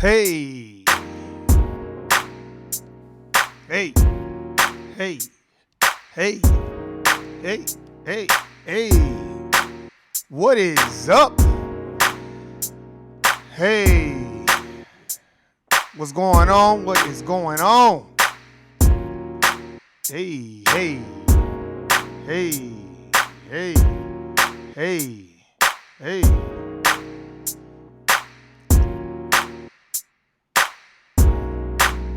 Hey, hey, hey, hey, hey, hey, hey. What is up? Hey, what's going on? What is going on? Hey, hey, hey, hey, hey, hey.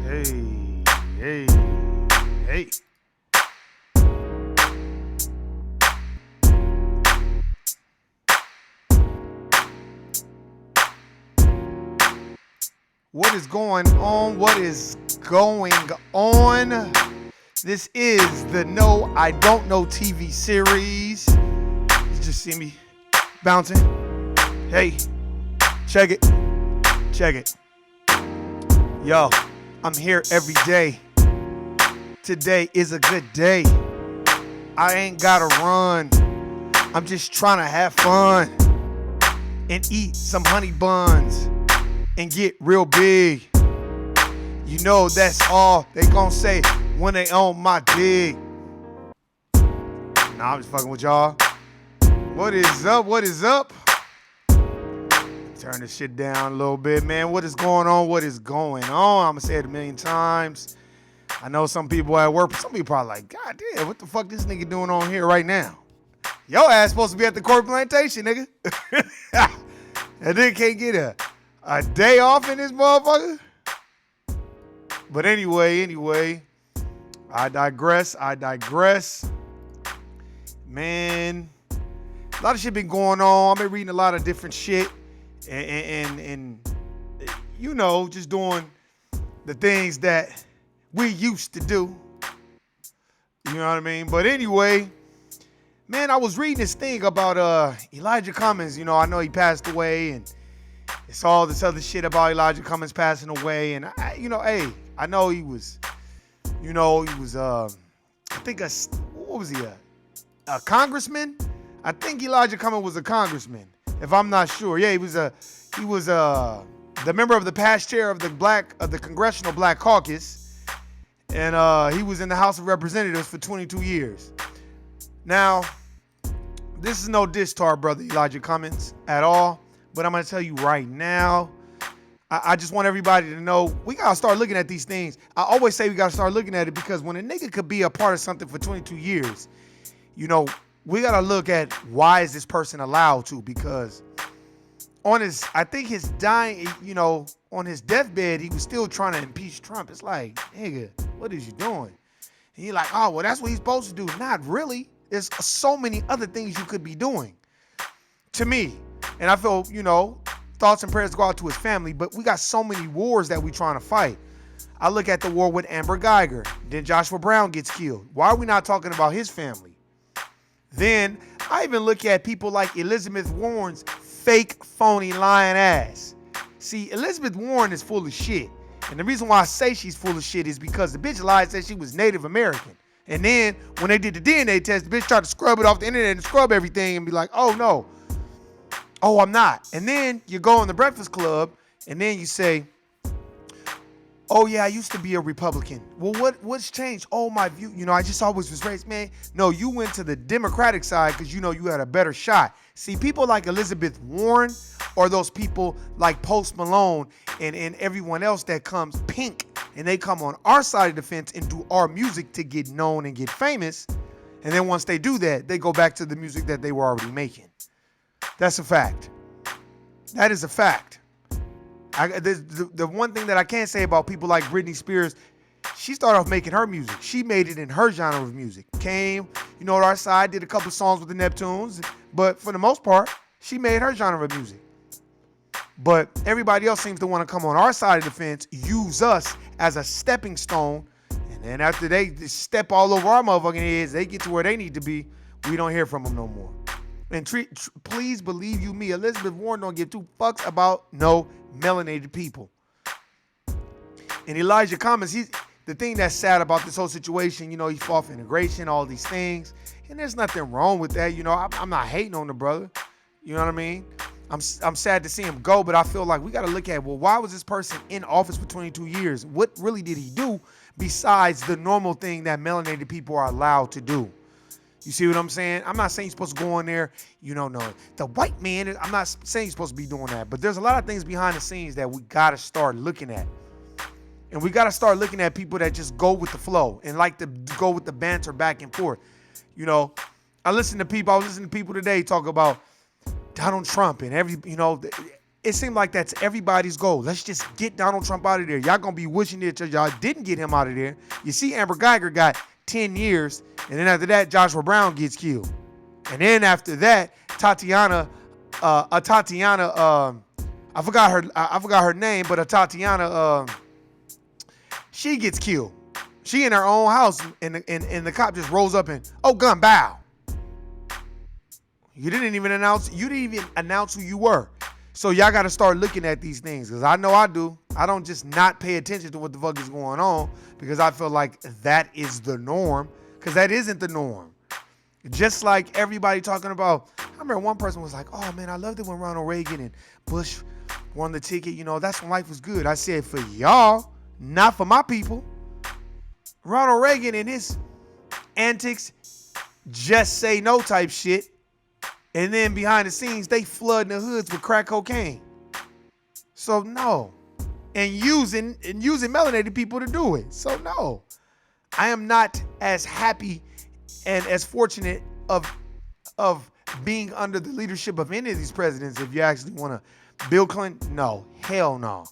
Hey, hey, hey. What is going on? What is going on? This is the No, I Don't Know TV series. You just see me bouncing. Hey, check it. Check it. Yo, I'm here every day. Today is a good day. I ain't gotta run. I'm just trying to have fun and eat some honey buns and get real big. You know that's all they gonna say when they on my dig. Nah, I'm just fucking with y'all. What is up? What is up? Turn this shit down a little bit, man. What is going on? What is going on? I'm gonna say it a million times. I know some people at work, some people probably like, God damn, what the fuck this nigga doing on here right now? Your ass supposed to be at the court plantation, nigga. And then can't get a day off in this motherfucker. But anyway, I digress. Man, a lot of shit been going on. I've been reading a lot of different shit and you know, just doing the things that we used to do. You know what I mean? But anyway, man, I was reading this thing about Elijah Cummings. You know, I know he passed away, and it's all this other shit about Elijah Cummings passing away. And I know he was, I think what was he, a congressman? I think Elijah Cummings was a congressman, if I'm not sure. Yeah, he was the member of the past chair of the Congressional Black Caucus. And he was in the House of Representatives for 22 years. Now, this is no diss to our brother Elijah Cummings at all, but I'm going to tell you right now, I just want everybody to know we got to start looking at these things. I always say we got to start looking at it because when a nigga could be a part of something for 22 years, you know, we got to look at why is this person allowed to, because on his deathbed, he was still trying to impeach Trump. It's like, nigga, what is you doing? And you're like, oh, well, that's what he's supposed to do. Not really. There's so many other things you could be doing. To me, and I feel, thoughts and prayers go out to his family, but we got so many wars that we trying to fight. I look at the war with Amber Geiger. Then Joshua Brown gets killed. Why are we not talking about his family? Then I even look at people like Elizabeth Warren's fake, phony, lying ass. See, Elizabeth Warren is full of shit. And the reason why I say she's full of shit is because the bitch lied and said she was Native American. And then when they did the DNA test, the bitch tried to scrub it off the internet and scrub everything and be like, oh no. Oh, I'm not. And then you go on the Breakfast Club and then you say, oh yeah, I used to be a Republican. Well, what's changed? Oh, my view. I just always was raised, man. No, you went to the Democratic side because you had a better shot. See, people like Elizabeth Warren or those people like Post Malone and everyone else that comes pink and they come on our side of the fence and do our music to get known and get famous. And then once they do that, they go back to the music that they were already making. That's a fact. That is a fact. The one thing that I can't say about people like Britney Spears, she started off making her music. She made it in her genre of music. Came, to our side, did a couple songs with the Neptunes, but for the most part, she made her genre of music. But everybody else seems to want to come on our side of the fence, use us as a stepping stone, and then after they step all over our motherfucking heads, they get to where they need to be, we don't hear from them no more. And please believe you me, Elizabeth Warren don't give two fucks about no melanated people. And Elijah Cummings, the thing that's sad about this whole situation, he fought for integration, all these things, and there's nothing wrong with that. I'm not hating on the brother. You know what I mean? I'm sad to see him go, but I feel like we got to look at, well, why was this person in office for 22 years? What really did he do besides the normal thing that melanated people are allowed to do? You see what I'm saying? I'm not saying you're supposed to go in there, no. The white man, I'm not saying you're supposed to be doing that, but there's a lot of things behind the scenes that we got to start looking at. And we got to start looking at people that just go with the flow and like to go with the banter back and forth. I was listening to people today talk about Donald Trump and it seemed like that's everybody's goal. Let's just get Donald Trump out of there. Y'all gonna be wishing that y'all didn't get him out of there. You see, Amber Geiger got 10 years, and then after that, Joshua Brown gets killed. And then after that, Tatiana, I forgot her name, but Tatiana, she gets killed. She in her own house, and the cop just rolls up and, gun, bow. You didn't even announce who you were. So y'all got to start looking at these things, because I know I do. I don't just not pay attention to what the fuck is going on because I feel like that is the norm, because that isn't the norm. Just like everybody talking about, I remember one person was like, oh man, I loved it when Ronald Reagan and Bush won the ticket. That's when life was good. I said, for y'all, not for my people. Ronald Reagan and his antics, just say no type shit. And then behind the scenes, they flooding the hoods with crack cocaine. So no. And using melanated people to do it. So no. I am not as happy and as fortunate of being under the leadership of any of these presidents. If you actually want to, Bill Clinton, no. Hell no.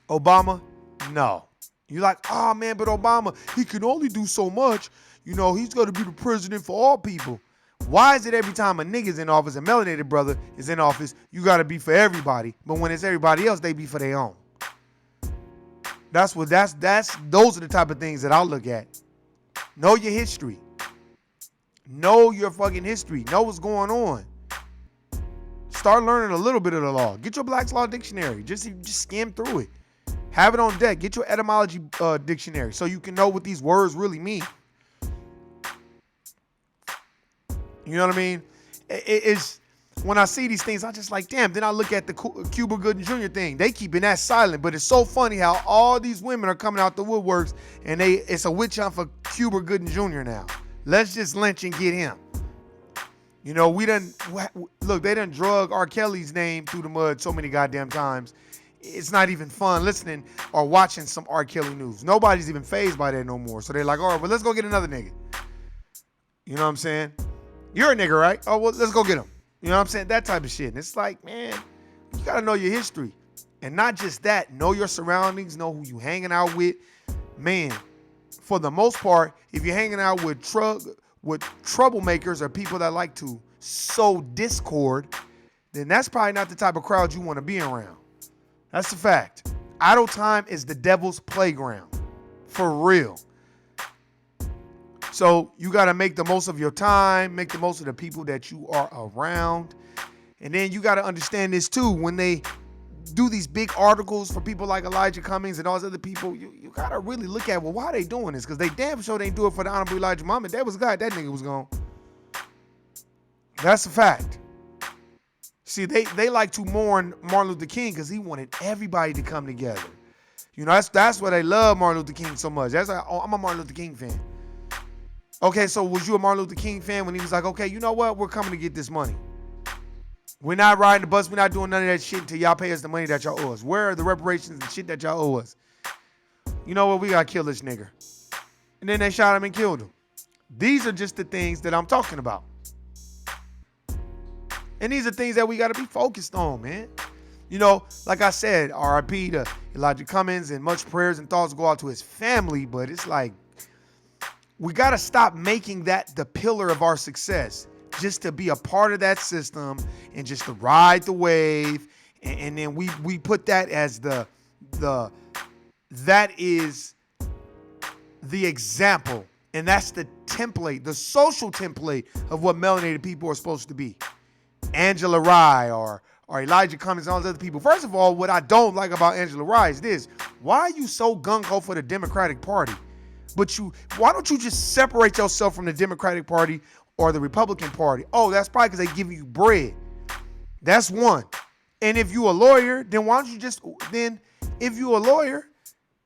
Obama, no. You're like, oh man, but Obama, he can only do so much. He's going to be the president for all people. Why is it every time a nigga's in office, a melanated brother is in office, you got to be for everybody, but when it's everybody else, they be for their own? Those are the type of things that I'll look at. Know your history. Know your fucking history. Know what's going on. Start learning a little bit of the law. Get your Black's Law Dictionary. Just skim through it. Have it on deck. Get your etymology dictionary so you can know what these words really mean. You know what I mean? It's when I see these things, I'm just like, damn. Then I look at the Cuba Gooding Jr. thing. They keeping that silent, but it's so funny how all these women are coming out the woodworks, and it's a witch hunt for Cuba Gooding Jr. now. Let's just lynch and get him. They done drug R. Kelly's name through the mud so many goddamn times. It's not even fun listening or watching some R. Kelly news. Nobody's even fazed by that no more. So they're like, all right, well, let's go get another nigga. You know what I'm saying? You're a nigga, right? Oh, well, let's go get him. You know what I'm saying? That type of shit. And it's like, man, you got to know your history. And not just that, know your surroundings, know who you hanging out with. Man, for the most part, if you're hanging out with troublemakers or people that like to sow discord, then that's probably not the type of crowd you want to be around. That's a fact. Idle time is the devil's playground. For real. So you got to make the most of your time, make the most of the people that you are around. And then you got to understand this too. When they do these big articles for people like Elijah Cummings and all those other people, you got to really look at, well, why are they doing this? Because they damn sure they do it for the Honorable Elijah Muhammad. That was God. That nigga was gone. That's a fact. See, they like to mourn Martin Luther King because he wanted everybody to come together. That's why they love Martin Luther King so much. That's why I'm a Martin Luther King fan. Okay, so was you a Martin Luther King fan when he was like, okay, you know what? We're coming to get this money. We're not riding the bus. We're not doing none of that shit until y'all pay us the money that y'all owe us. Where are the reparations and shit that y'all owe us? You know what? We got to kill this nigger. And then they shot him and killed him. These are just the things that I'm talking about. And these are things that we got to be focused on, man. Like I said, RIP to Elijah Cummings, and much prayers and thoughts go out to his family, but it's like, we got to stop making that the pillar of our success, just to be a part of that system and just to ride the wave. And then we put that as that is the example. And that's the template, the social template of what melanated people are supposed to be. Angela Rye or Elijah Cummings and all those other people. First of all, what I don't like about Angela Rye is this. Why are you so gung-ho for the Democratic Party? But why don't you just separate yourself from the Democratic Party or the Republican Party? Oh, that's probably because they give you bread. That's one. And if you a lawyer, then why don't you if you a lawyer,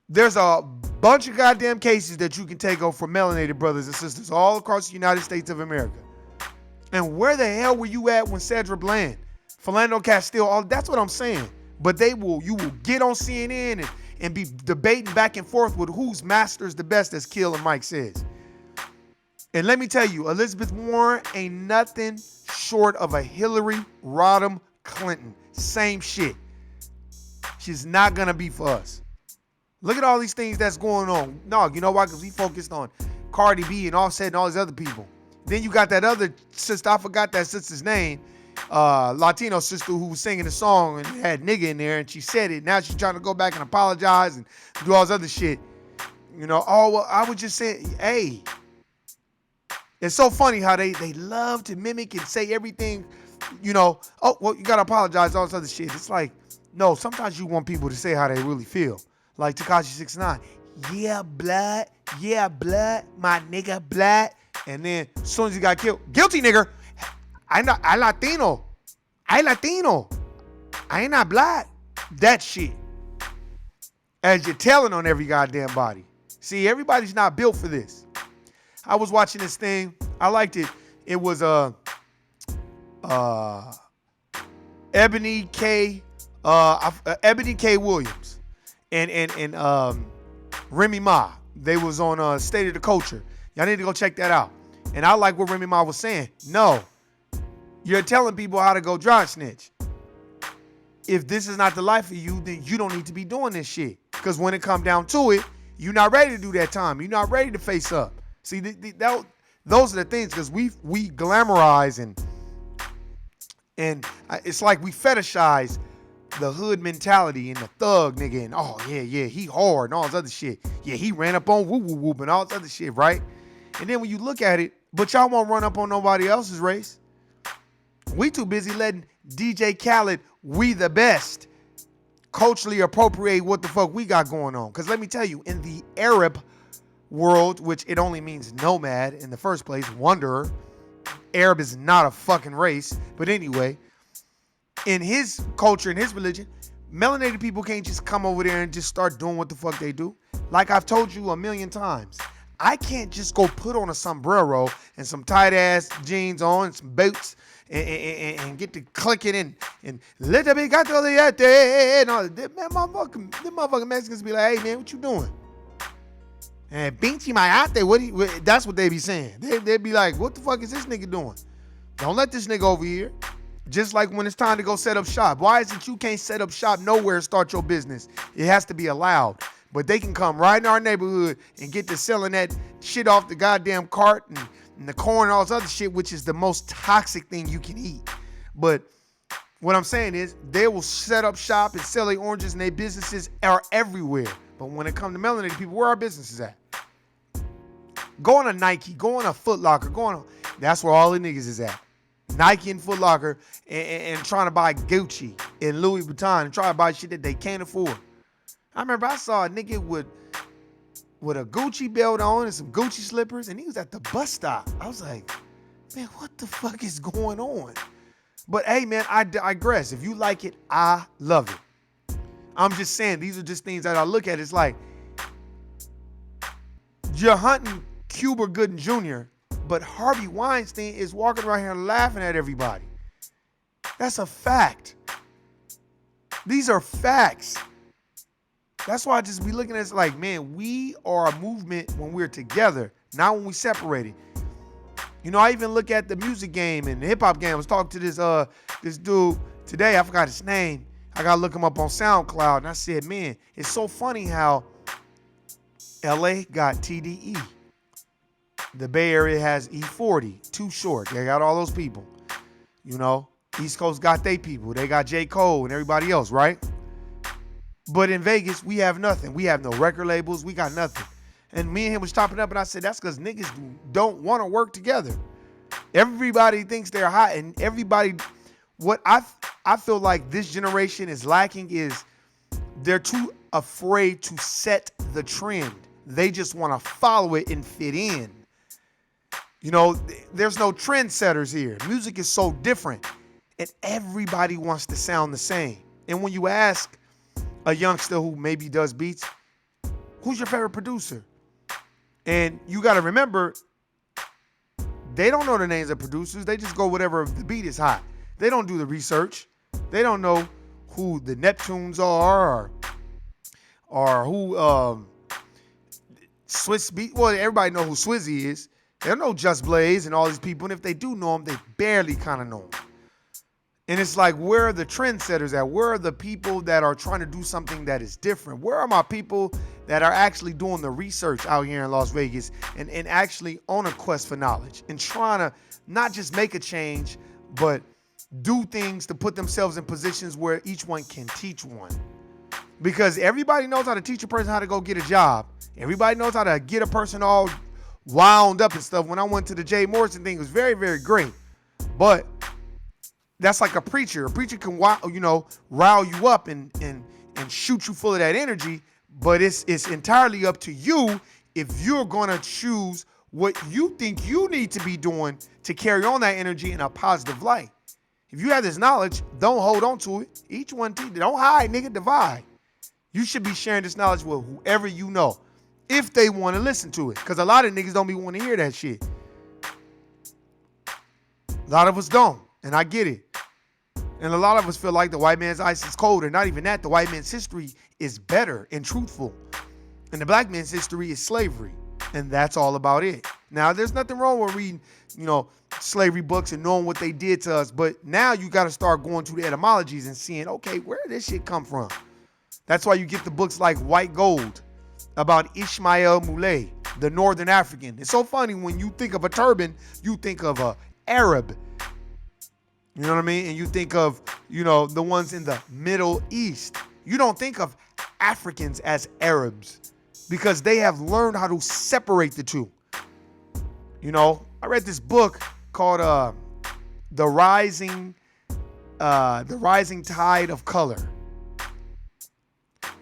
there's a bunch of goddamn cases that you can take over for melanated brothers and sisters all across the United States of America. And where the hell were you at when Cedric Bland, Philando Castile, all that's what I'm saying. But you will get on CNN and be debating back and forth with whose master is the best, as Kill and Mike says. And let me tell you, Elizabeth Warren ain't nothing short of a Hillary Rodham Clinton. Same shit. She's not going to be for us. Look at all these things that's going on. No, you know why? Because we focused on Cardi B and Offset and all these other people. Then you got that other sister, I forgot that sister's name, Latino sister who was singing the song and had nigga in there, and she said it. Now she's trying to go back and apologize and do all this other shit. You know, well, I would just say, hey, it's so funny how they love to mimic and say everything, you know, oh, well, you got to apologize, all this other shit. It's like, no, sometimes you want people to say how they really feel. Like Tekashi 69, yeah, blood, my nigga, blood. And then as soon as he got killed, guilty nigger, I Latino. I ain't not black. That shit. As you're telling on every goddamn body. See, everybody's not built for this. I was watching this thing. I liked it. It was Ebony K. Ebony K. Williams and Remy Ma. They was on State of the Culture. Y'all need to go check that out. And I like what Remy Ma was saying. No, you're telling people how to go dry snitch. If this is not the life for you, then you don't need to be doing this shit. Because when it come down to it, you're not ready to do that time. You're not ready to face up. See, those are the things, because we glamorize and it's like we fetishize the hood mentality and the thug nigga and oh yeah, he hard and all this other shit. Yeah, he ran up on whoop whoop whoop and all this other shit, right? And then when you look at it, but y'all won't run up on nobody else's race. We too busy letting DJ Khaled, we the best, culturally appropriate what the fuck we got going on. Because let me tell you, in the Arab world, which it only means nomad in the first place, wanderer, Arab is not a fucking race. But anyway, in his culture, in his religion, melanated people can't just come over there and just start doing what the fuck they do. Like I've told you a million times, I can't just go put on a sombrero and some tight ass jeans on and some boots and get to clicking and let the big gato de and all that. Man, motherfucking Mexicans be like, hey man, what you doing? And Binchi Mayate, that's what they be saying. They be like, what the fuck is this nigga doing? Don't let this nigga over here. Just like when it's time to go set up shop. Why is it you can't set up shop nowhere and start your business? It has to be allowed. But they can come right in our neighborhood and get to selling that shit off the goddamn cart and the corn and all this other shit, which is the most toxic thing you can eat. But what I'm saying is they will set up shop and sell their oranges, and their businesses are everywhere. But when it comes to melanated people, where are our businesses at? Go on a Nike, go on a Foot Locker, that's where all the niggas is at. Nike and Foot Locker and trying to buy Gucci and Louis Vuitton and trying to buy shit that they can't afford. I remember I saw a nigga with a Gucci belt on and some Gucci slippers, and he was at the bus stop. I was like, man, what the fuck is going on? But hey, man, I digress. If you like it, I love it. I'm just saying, these are just things that I look at. It's like, you're hunting Cuba Gooding Jr., but Harvey Weinstein is walking around here laughing at everybody. That's a fact. These are facts. That's why I just be looking at it like, man, we are a movement when we're together, not when we separated. You know, I even look at the music game and the hip hop game. I was talking to this dude today. I forgot his name. I got to look him up on SoundCloud. And I said, man, it's so funny how LA got TDE. The Bay Area has E40, Too Short. They got all those people. You know, East Coast got they people. They got J. Cole and everybody else, right? But in Vegas, we have nothing. We have no record labels. We got nothing. And me and him was chopping up, and I said, that's because niggas don't want to work together. Everybody thinks they're hot, and everybody, what I feel like this generation is lacking is they're too afraid to set the trend. They just want to follow it and fit in. You know, there's no trendsetters here. Music is so different, and everybody wants to sound the same. And when you ask a youngster who maybe does beats, who's your favorite producer? And you got to remember, they don't know the names of producers. They just go whatever the beat is hot. They don't do the research. They don't know who the Neptunes are or who Swiss beat. Well, everybody know who Swizzy is. They don't know Just Blaze and all these people. And if they do know them, they barely kind of know them. And it's like, where are the trendsetters at? Where are the people that are trying to do something that is different? Where are my people that are actually doing the research out here in Las Vegas and actually on a quest for knowledge and trying to not just make a change, but do things to put themselves in positions where each one can teach one? Because everybody knows how to teach a person how to go get a job. Everybody knows how to get a person all wound up and stuff. When I went to the Jay Morrison thing, it was very, very great. But that's like a preacher. A preacher can, rile you up and shoot you full of that energy. But it's entirely up to you if you're going to choose what you think you need to be doing to carry on that energy in a positive light. If you have this knowledge, don't hold on to it. Each one teach. Don't hide, nigga. Divide. You should be sharing this knowledge with whoever you know, if they want to listen to it. Because a lot of niggas don't be wanting to hear that shit. A lot of us don't, and I get it. And a lot of us feel like the white man's ice is cold, and not even that. The white man's history is better and truthful. And the black man's history is slavery. And that's all about it. Now, there's nothing wrong with reading, slavery books and knowing what they did to us. But now you got to start going to the etymologies and seeing, okay, where did this shit come from? That's why you get the books like White Gold about Ismail Moulay, the Northern African. It's so funny when you think of a turban, you think of a Arab. You know what I mean? And you think of, the ones in the Middle East. You don't think of Africans as Arabs because they have learned how to separate the two. I read this book called The Rising Tide of Color.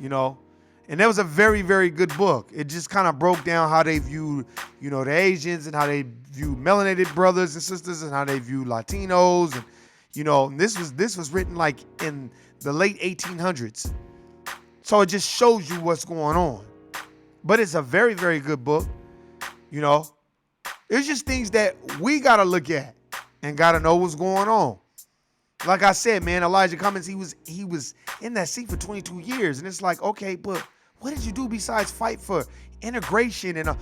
And that was a very, very good book. It just kind of broke down how they view, the Asians and how they view melanated brothers and sisters and how they view Latinos. And, this was written like in the late 1800s. So it just shows you what's going on. But it's a very, very good book. It's just things that we got to look at and got to know what's going on. Like I said, man, Elijah Cummings, he was in that seat for 22 years. And it's like, okay, but what did you do besides fight for integration? And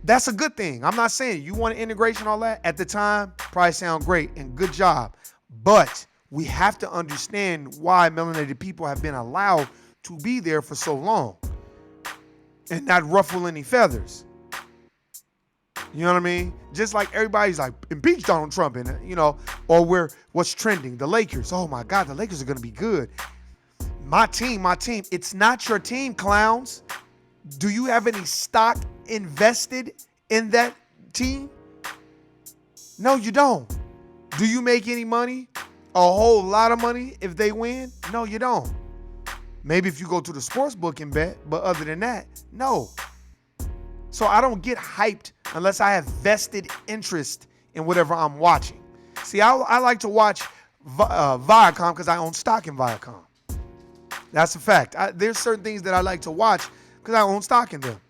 that's a good thing. I'm not saying you want integration, all that. At the time, probably sound great and good job. But we have to understand why melanated people have been allowed to be there for so long and not ruffle any feathers. You know what I mean? Just like everybody's like, impeach Donald Trump and, or what's trending? The Lakers. Oh my God, the Lakers are going to be good. My team. It's not your team, clowns. Do you have any stock invested in that team? No, you don't. Do you make any money? A whole lot of money if they win? No, you don't. Maybe if you go to the sports book and bet, but other than that, no. So I don't get hyped unless I have vested interest in whatever I'm watching. See, I like to watch Viacom because I own stock in Viacom. That's a fact. There's certain things that I like to watch because I own stock in them.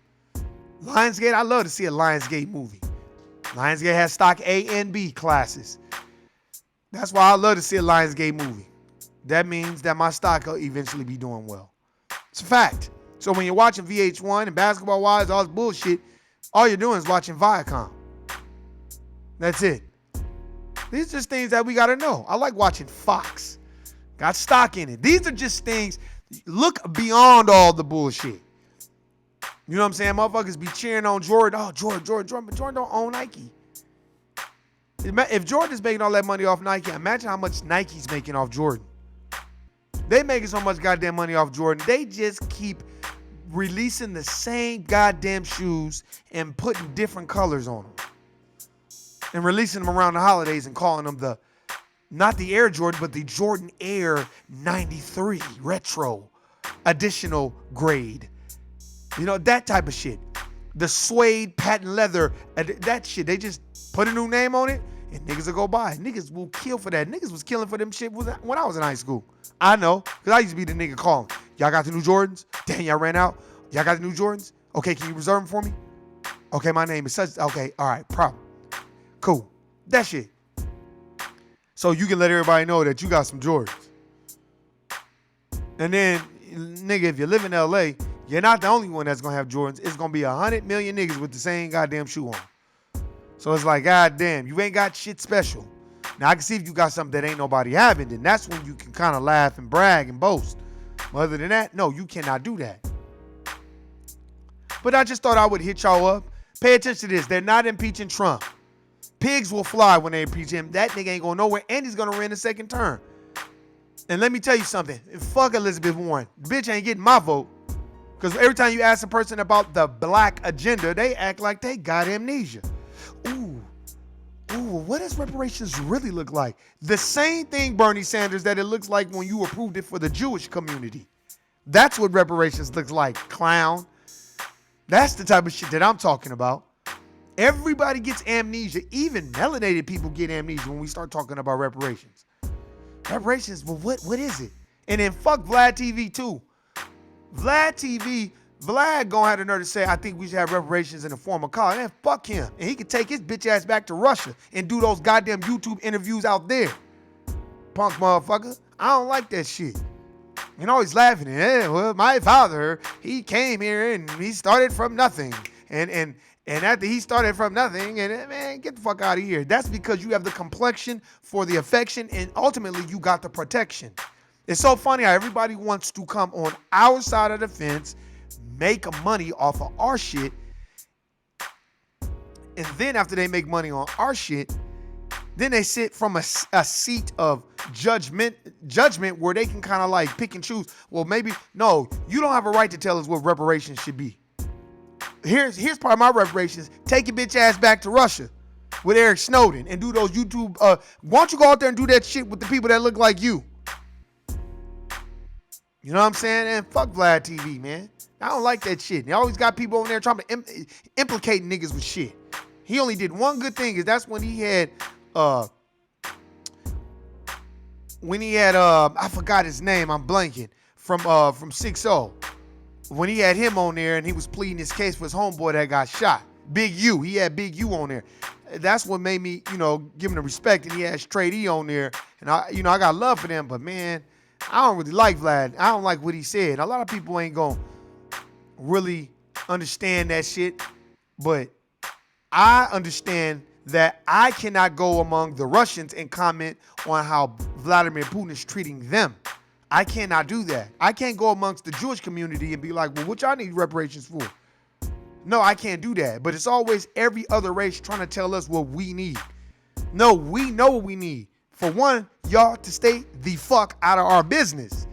Lionsgate, I love to see a Lionsgate movie. Lionsgate has stock A and B classes. That's why I love to see a Lionsgate movie. That means that my stock will eventually be doing well. It's a fact. So when you're watching VH1 and Basketball Wives, all this bullshit, all you're doing is watching Viacom. That's it. These are just things that we got to know. I like watching Fox. Got stock in it. These are just things. Look beyond all the bullshit. You know what I'm saying? Motherfuckers be cheering on Jordan. Oh, Jordan. But Jordan don't own Nike. If Jordan is making all that money off Nike, imagine how much Nike's making off Jordan. They making so much goddamn money off Jordan. They just keep releasing the same goddamn shoes and putting different colors on them. And releasing them around the holidays and calling them not the Air Jordan, but the Jordan Air 93 Retro Additional Grade. That type of shit. the suede patent leather, that shit. They just put a new name on it and niggas will go buy. Niggas will kill for that. Niggas was killing for them shit when I was in high school. I know, because I used to be the nigga calling. Y'all got the new Jordans? Damn, y'all ran out? Y'all got the new Jordans? Okay, can you reserve them for me? Okay, my name is such. Okay, all right, problem. Cool. That shit. So you can let everybody know that you got some Jordans. And then, nigga, if you live in LA, you're not the only one that's gonna have Jordans. It's gonna be 100 million niggas with the same goddamn shoe on. So it's like, goddamn, you ain't got shit special. Now I can see if you got something that ain't nobody having, then that's when you can kind of laugh and brag and boast. But other than that, no, you cannot do that. But I just thought I would hit y'all up. Pay attention to this. They're not impeaching Trump. Pigs will fly when they impeach him. That nigga ain't going nowhere, and he's going to run a second term. And let me tell you something. Fuck Elizabeth Warren. The bitch ain't getting my vote. Because every time you ask a person about the black agenda, they act like they got amnesia. Ooh, what does reparations really look like? The same thing, Bernie Sanders, that it looks like when you approved it for the Jewish community. That's what reparations looks like, clown. That's the type of shit that I'm talking about. Everybody gets amnesia. Even melanated people get amnesia when we start talking about reparations. Reparations, well, what is it? And then fuck Vlad TV too. Vlad gonna have the nerve to say, I think we should have reparations in the form of college. And fuck him. And he could take his bitch ass back to Russia and do those goddamn YouTube interviews out there. Punk motherfucker. I don't like that shit. And always laughing. Well, my father, he came here and he started from nothing. And after he started from nothing, and man, get the fuck out of here. That's because you have the complexion for the affection, and ultimately you got the protection. It's so funny how everybody wants to come on our side of the fence, make money off of our shit, and then after they make money on our shit, then they sit from a seat of judgment where they can kind of like pick and choose. Well, maybe, no, you don't have a right to tell us what reparations should be. Here's part of my reparations. Take your bitch ass back to Russia with Eric Snowden and do those YouTube. Why don't you go out there and do that shit with the people that look like you? You know what I'm saying? And fuck Vlad TV, man. I don't like that shit. They always got people on there trying to implicate niggas with shit. He only did one good thing, is that's when he had I forgot his name, I'm blanking, from 6-0. When he had him on there and he was pleading his case for his homeboy that got shot. Big U. He had Big U on there. That's what made me, give him the respect. And he had Straight E on there. And I got love for them, but man, I don't really like Vlad. I don't like what he said. A lot of people ain't gonna really understand that shit, but I understand that I cannot go among the Russians and comment on how Vladimir Putin is treating them. I cannot do that. I can't go amongst the Jewish community and be like, well, what y'all need reparations for? No, I can't do that. But it's always every other race trying to tell us what we need. No, we know what we need. For one, y'all to stay the fuck out of our business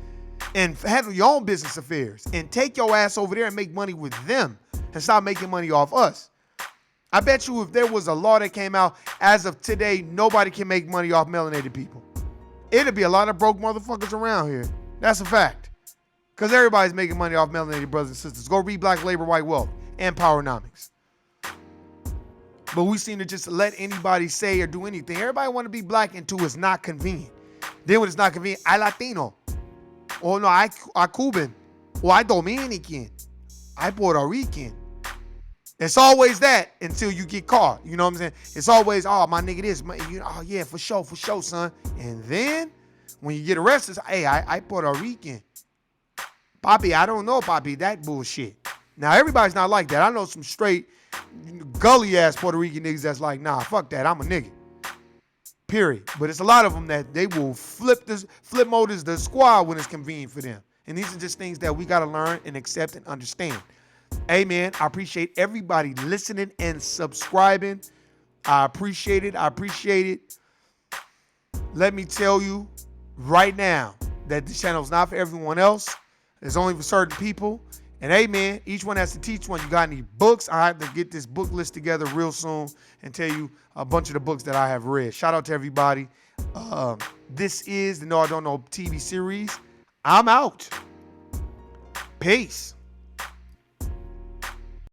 and handle your own business affairs and take your ass over there and make money with them and stop making money off us. I bet you if there was a law that came out as of today, nobody can make money off melanated people. It'll be a lot of broke motherfuckers around here. That's a fact. Because everybody's making money off melanated brothers and sisters. Go read Black Labor, White Wealth and Powernomics. But we seem to just let anybody say or do anything. Everybody want to be black until it's not convenient. Then when it's not convenient, I Latino. Oh no, I Cuban. Or I Dominican. I Puerto Rican. It's always that until you get caught. You know what I'm saying? It's always, oh, my nigga this. Oh, yeah, for sure, son. And then when you get arrested, hey, I Puerto Rican. Papi, I don't know, Papi, that bullshit. Now, everybody's not like that. I know some straight gully-ass Puerto Rican niggas that's like, nah, fuck that, I'm a nigga. Period. But it's a lot of them that they will flip mode as the squad when it's convenient for them. And these are just things that we got to learn and accept and understand. Hey, man, I appreciate everybody listening and subscribing. I appreciate it. Let me tell you right now that this channel is not for everyone else. It's only for certain people. And hey, man, each one has to teach one. You got any books? I have to get this book list together real soon and tell you a bunch of the books that I have read. Shout out to everybody. This is the No I Don't Know TV series. I'm out. Peace.